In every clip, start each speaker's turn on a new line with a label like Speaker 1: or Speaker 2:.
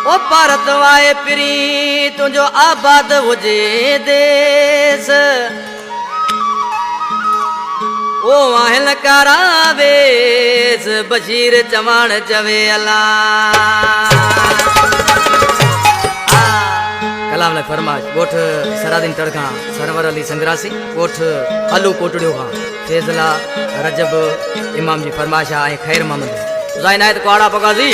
Speaker 1: ओ Bharat Y पिरी तुझो आबाद हुजे देश ओ वाहन करावेस बशीर चवाण चवे अला कलाम ने फरमाश गोठ सरादीन तड़का सरवर अली संग्रासी गोठ अलू कोटड़ियो का फेजला रजब इमाम जी फरमाशा आई खैर मोहम्मद जायनायत कोड़ा पगाजी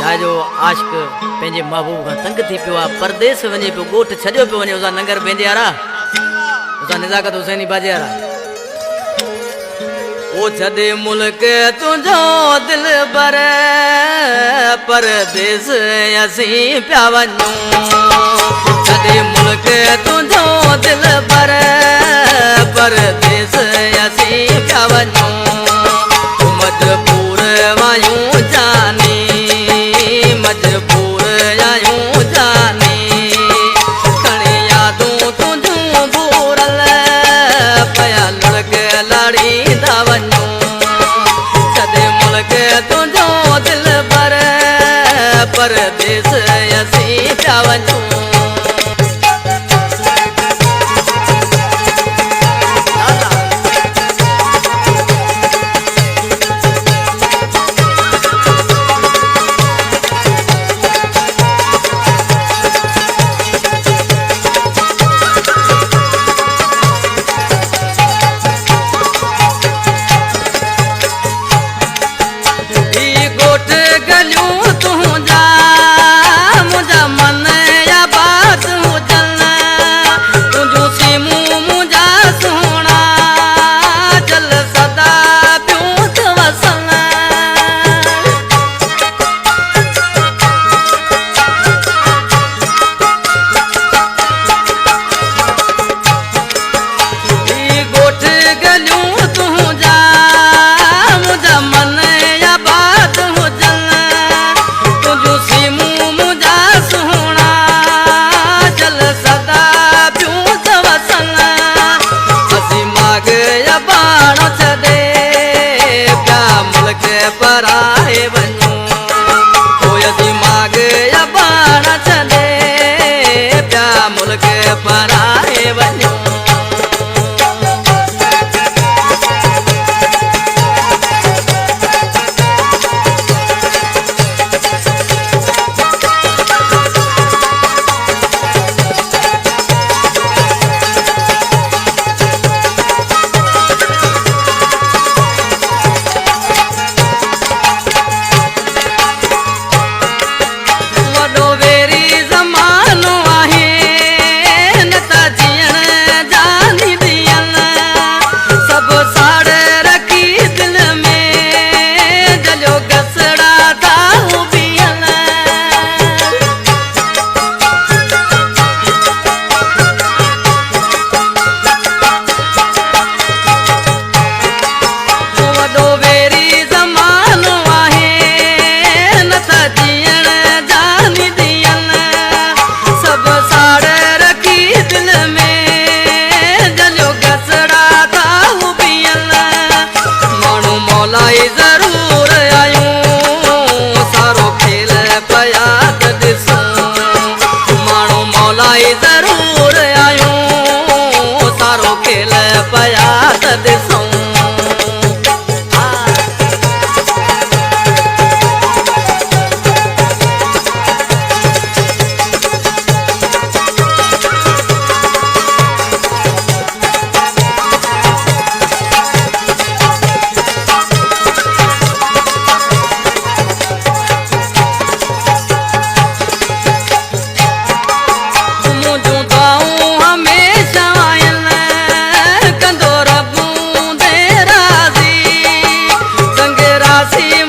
Speaker 1: चाहे जो आशिक पंहिंजे महबूब खां तंग थी पियो आहे परदेस वञे पियो ॻोठ छॾियो पियो वञे उसा नंगर बेंदे वारा उसा निज़ाकत हुसैनी बाजे वारा ओ छॾे मुल्क तुंहिंजो दिल बर परदेस असीं पिया वञूं छॾे मुल्क तुंहिंजो दिल बर परदेस असीं पिया वञूं मजबूर वायूं जानी मजबूर आयूं जानी खणी यादूं तुंहिंजूं भूरल पया लुड़क लाड़ींदा वञूं छॾे मुल्क तुंहिंजो दिल बर परदेस असीं पिया वञूं पराए वञूं कोई दिमाग़ या बाण छॾे पिया मुल्क पराए वञूं जरूर आयूं सारो खेल पया ॾिसूं माण्हू मौलाई जरूर आयूं सारो खेल पया ॾिसूं सी